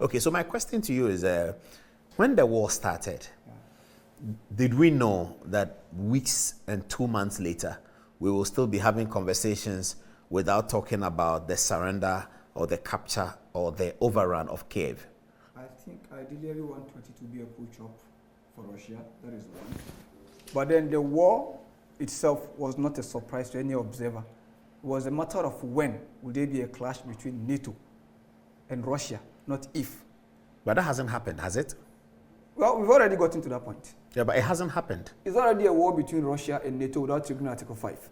Okay, so my question to you is, when the war started, did we know that weeks and 2 months later, we will still be having conversations without talking about the surrender or the capture or the overrun of Kiev? I think ideally want it to be a push-up for Russia, that is one. But then the war itself was not a surprise to any observer. It was a matter of when would there be a clash between NATO and Russia, not if. But that hasn't happened, has it? Well, we've already gotten to that point. Yeah, but it hasn't happened. It's already a war between Russia and NATO without triggering Article 5.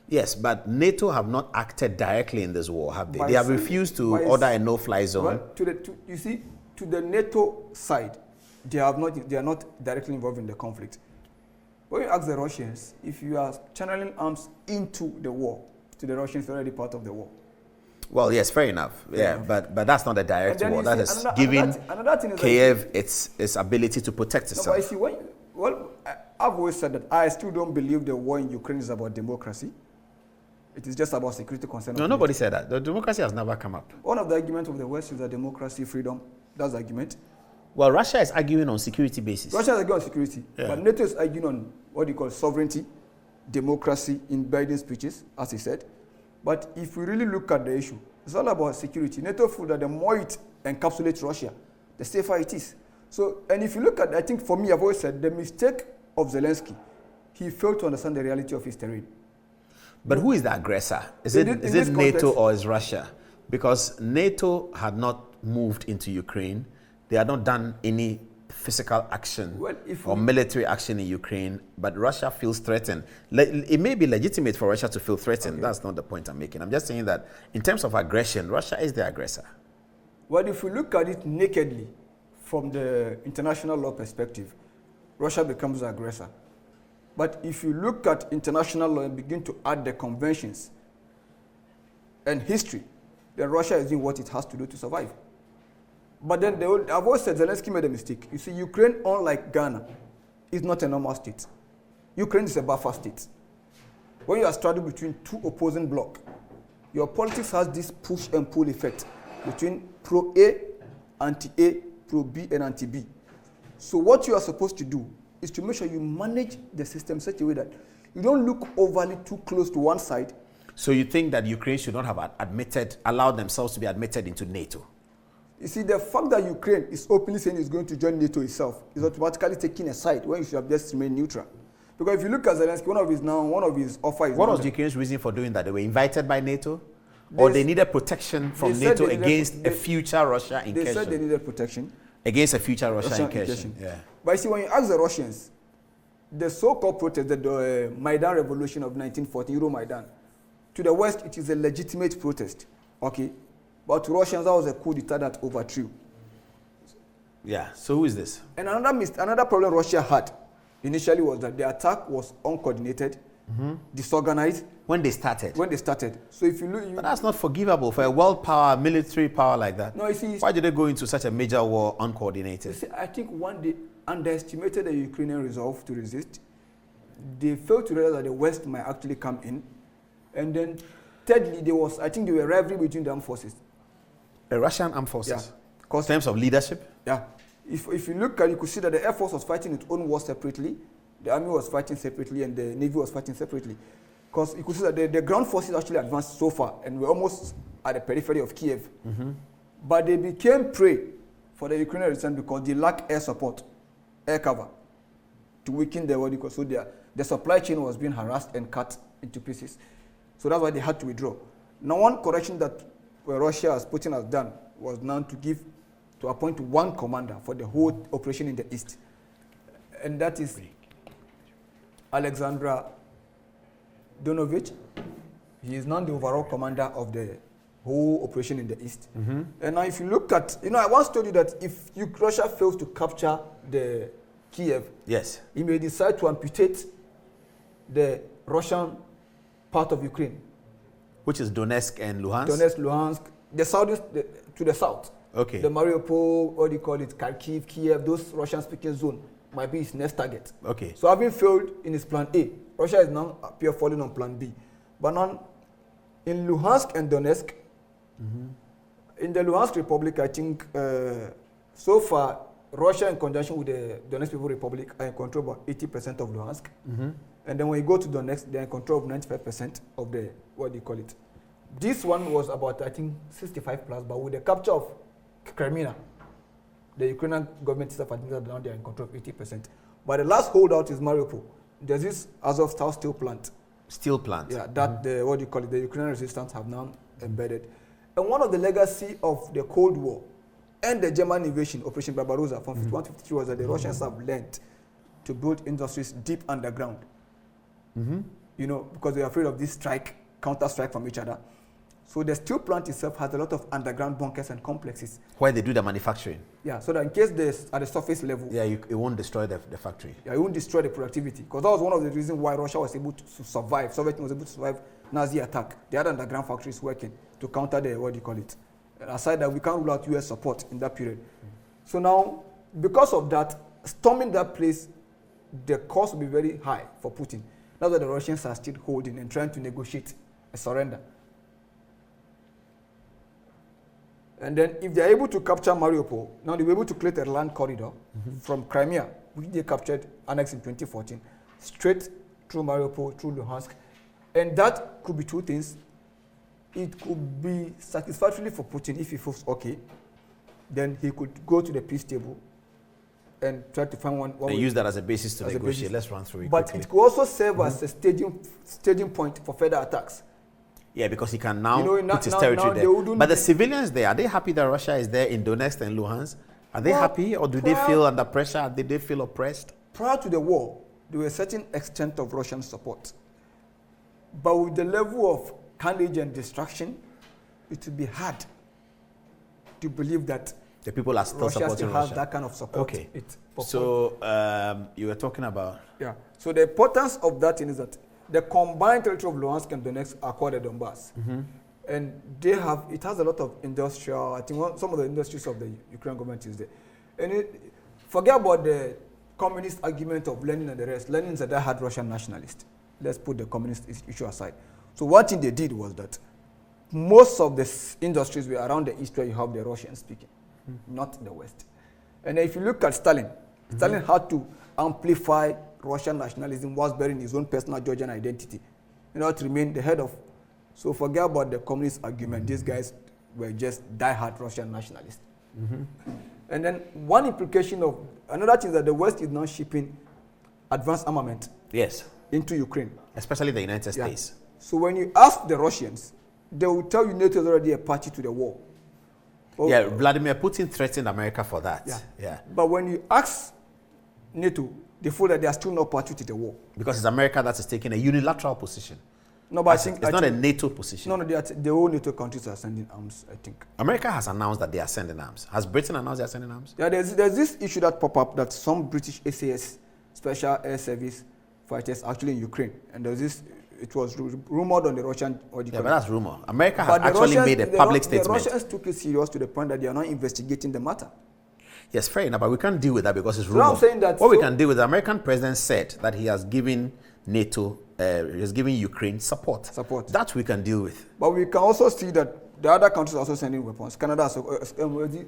Yes, but NATO have not acted directly in this war, have they? They have refused to order a no-fly zone. Well, you see, to the NATO side, they are not directly involved in the conflict. When you ask the Russians, if you are channeling arms into the war, to the Russians, they're already part of the war. Well, yes, fair enough. Yeah, but that's not a direct war. That is giving Kiev its ability to protect itself. No, but you see, I've always said that I still don't believe the war in Ukraine is about democracy. It is just about security concern. No, nobody said that. The democracy has never come up. One of the arguments of the West is that democracy, freedom. That's the argument. Well, Russia is arguing on security basis. Russia is arguing on security, but NATO is arguing on what you call sovereignty, democracy in Biden's speeches, as he said. But if we really look at the issue, it's all about security. NATO feels that the more it encapsulates Russia, the safer it is. So, and if you look at, I think for me, I've always said the mistake of Zelensky, he failed to understand the reality of his terrain. But who is the aggressor? Is it NATO or is Russia? Because NATO had not moved into Ukraine. They had not done any physical action or military action in Ukraine, but Russia feels threatened. It may be legitimate for Russia to feel threatened. Okay. That's not the point I'm making. I'm just saying that in terms of aggression, Russia is the aggressor. Well, if we look at it nakedly from the international law perspective, Russia becomes the aggressor. But if you look at international law and begin to add the conventions and history, then Russia is doing what it has to do to survive. But then I've always said Zelensky made a mistake. You see, Ukraine, unlike Ghana, is not a normal state. Ukraine is a buffer state. When you are straddled between two opposing blocs, your politics has this push and pull effect between pro-A, anti-A, pro-B, and anti-B. So what you are supposed to do is to make sure you manage the system in such a way that you don't look overly too close to one side. So you think that Ukraine should not have allowed themselves to be admitted into NATO? You see, the fact that Ukraine is openly saying it's going to join NATO itself is automatically taking a side when you should have just remained neutral. Because if you look at Zelensky, one of his offers is... What was Ukraine's reason for doing that? They were invited by NATO? Or they needed protection from NATO against a future Russia incursion? They said they needed protection. Against a future Russia incursion. Yeah. But you see, when you ask the Russians, the so-called protest, the Maidan revolution of 1940, Euromaidan, to the West, it is a legitimate protest. Okay? But to Russians, that was a coup d'etat that overthrew. Yeah, so who is this? And another problem Russia had initially was that the attack was uncoordinated, disorganized. When they started? When they started. So if you look... But that's not forgivable for a world power, military power like that. No, you see... Why did they go into such a major war uncoordinated? You see, I think one, they underestimated the Ukrainian resolve to resist. They failed to realize that the West might actually come in. And then, thirdly, there was a rivalry between the armed forces. The Russian armed forces? Yeah. In terms of leadership? Yeah. If you look at it, you could see that the Air Force was fighting its own war separately, the Army was fighting separately, and the Navy was fighting separately. Because you could see that the ground forces actually advanced so far, and were almost at the periphery of Kiev. But they became prey for the Ukrainian resistance because they lack air support, air cover, to weaken their body. So the supply chain was being harassed and cut into pieces. So that's why they had to withdraw. Now, one correction that Russia, as Putin has done, was now to appoint one commander for the whole operation in the east. And that is Alexander Donovich. He is now the overall commander of the whole operation in the east. And now if you look at, I once told you that if Russia fails to capture the Kiev, yes, he may decide to amputate the Russian part of Ukraine. Which is Donetsk and Luhansk? Donetsk, Luhansk, the south to the south. Okay. The Mariupol, what do you call it, Kharkiv, Kiev, those Russian-speaking zone might be his next target. Okay. So having failed in his plan A, Russia is now falling on plan B. But now in Luhansk and Donetsk, In the Luhansk Republic, I think so far, Russia in conjunction with the Donetsk People Republic are in control of about 80% of Luhansk. And then when you go to Donetsk, they're in control of 95% of the, what do you call it? This one was about, I think, 65 plus, but with the capture of Crimea, the Ukrainian government itself, I think that now they're in control of 80%. But the last holdout is Mariupol. There's this Azovstal steel plant. Steel plant? Yeah, that, the, what do you call it, the Ukrainian resistance have now embedded. And one of the legacy of the Cold War and the German invasion, Operation Barbarossa from 51-53 was that the Russians have learned to build industries deep underground. You know, because they are afraid of this strike, counter-strike from each other. So the steel plant itself has a lot of underground bunkers and complexes. Where they do the manufacturing? Yeah, so that in case they're at the surface level... Yeah, it won't destroy the factory. Yeah, it won't destroy the productivity. Because that was one of the reasons why Russia was able to survive. Soviet Union was able to survive Nazi attack. They had underground factories working to counter the, what do you call it? And aside that, we can't rule out US support in that period. So now, because of that, storming that place, the cost will be very high for Putin. That's why the Russians are still holding and trying to negotiate a surrender. And then if they're able to capture Mariupol, now they'll be able to create a land corridor from Crimea, which they captured, annexed in 2014, straight through Mariupol, through Luhansk. And that could be two things. It could be satisfactory for Putin if he feels okay. Then he could go to the peace table and try to find one and use that as a basis to negotiate. Let's run through it But quickly. It could also serve as a staging point for further attacks. Yeah, because he can now put his now territory there. But the civilians there, are they happy that Russia is there in Donetsk and Luhansk? Are they happy, or do they feel under pressure? Did they feel oppressed? Prior to the war, there was a certain extent of Russian support. But with the level of carnage and destruction, it would be hard to believe that the people are still supporting Russia. Has that kind of support. Okay. So you were talking about... Yeah. So the importance of that is that the combined territory of Luhansk and Donetsk are called the Donbas. And it has a lot of industrial, I think some of the industries of the Ukrainian government is there. And forget about the communist argument of Lenin and the rest. Lenin is a die-hard Russian nationalist. Let's put the communist issue aside. So one thing they did was that most of the industries were around the east where you have the Russian speaking, not the west. And if you look at Stalin, Stalin had to amplify Russian nationalism whilst bearing his own personal Georgian identity in order to remain the head of. So forget about the communist argument. These guys were just die-hard Russian nationalists. And then one implication of another thing is that the West is now shipping advanced armament into Ukraine. Especially the United States. So when you ask the Russians, they will tell you NATO is already a party to the war. Vladimir Putin threatened America for that. But when you ask NATO, they feel that they are still not party to the war. Because it's America that is taking a unilateral position. No, but I think it's not a NATO position. No, the whole NATO countries are sending arms, I think. America has announced that they are sending arms. Has Britain announced they are sending arms? Yeah, there's this issue that popped up that some British SAS, Special Air Service fighters, actually in Ukraine. And there's this, it was rumored on the Russian... but that's rumor. America has actually made a public statement. The Russians took it serious to the point that they are not investigating the matter. Yes, fair enough, but we can't deal with that because it's rumor. So I'm saying that what we can deal with, the American president said that he has given NATO, he has given Ukraine support. That we can deal with. But we can also see that the other countries are also sending weapons. Canada,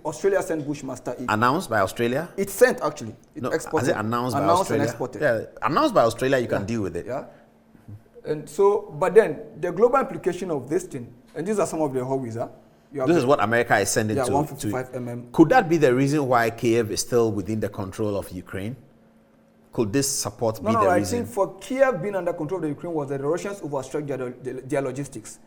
Australia sent Bushmaster 8. Announced by Australia? It's sent actually. Has it announced by Australia? And exported. Yeah, announced by Australia, you can deal with it. Yeah. And so, but then the global implication of this thing, and these are some of the hobbies, this is what America is sending to 155 mm. Could that be the reason why Kiev is still within the control of Ukraine? Could this support be the reason? I think for Kiev being under control of the Ukraine was that the Russians overstretched their logistics.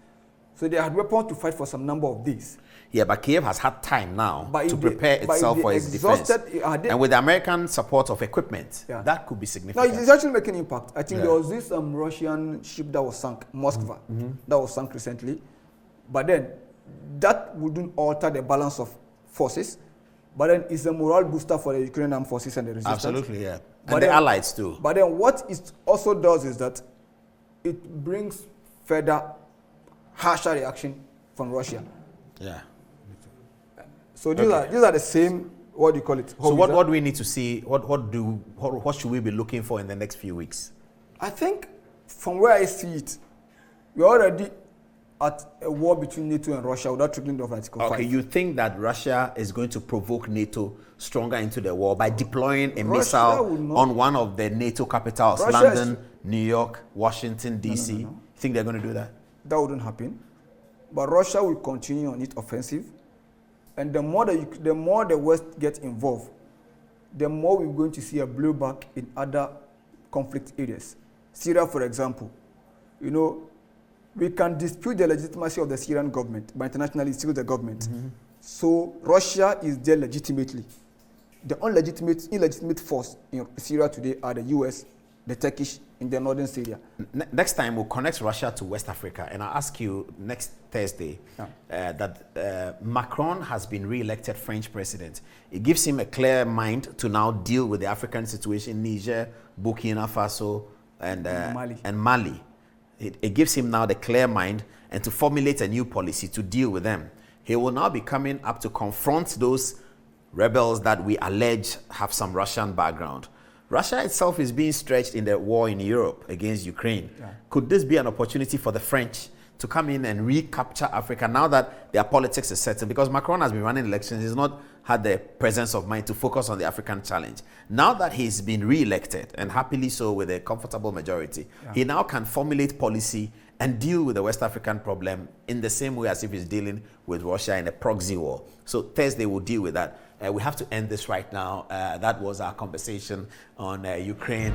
So they had weapons to fight for some number of these. Yeah, but Kiev has had time now to prepare itself for its defense. And with the American support of equipment, that could be significant. No, it's actually making impact. I think there was this Russian ship that was sunk, Moskva, that was sunk recently. But then that wouldn't alter the balance of forces. But then it's a morale booster for the Ukrainian armed forces and the resistance. Absolutely, yeah. And the allies too. But then what it also does is that it brings further harsher reaction from Russia. Yeah. So these are the same, what do you call it? So what do we need to see? What should we be looking for in the next few weeks? I think from where I see it, we're already at a war between NATO and Russia without triggering of Article 5. Okay, you think that Russia is going to provoke NATO stronger into the war by deploying a missile on one of the NATO capitals, London, New York, Washington, D.C.? No. You think they're going to do that? That wouldn't happen. But Russia will continue on its offensive. And the more the West gets involved, the more we're going to see a blowback in other conflict areas. Syria, for example, you know, we can dispute the legitimacy of the Syrian government, but internationally it's still the government. Mm-hmm. So Russia is there legitimately. The illegitimate force in Syria today are the US, the Turkish in the northern Syria. Next time we'll connect Russia to West Africa, and I'll ask you next Thursday that Macron has been re-elected French president. It gives him a clear mind to now deal with the African situation, Niger, Burkina Faso, and Mali. It gives him now the clear mind and to formulate a new policy to deal with them. He will now be coming up to confront those rebels that we allege have some Russian background. Russia itself is being stretched in the war in Europe against Ukraine. Yeah. Could this be an opportunity for the French to come in and recapture Africa now that their politics is settled? Because Macron has been running elections, he's not had the presence of mind to focus on the African challenge. Now that he's been re-elected, and happily so with a comfortable majority, he now can formulate policy and deal with the West African problem in the same way as if he's dealing with Russia in a proxy war. So Thursday we'll deal with that. We have to end this right now. That was our conversation on Ukraine.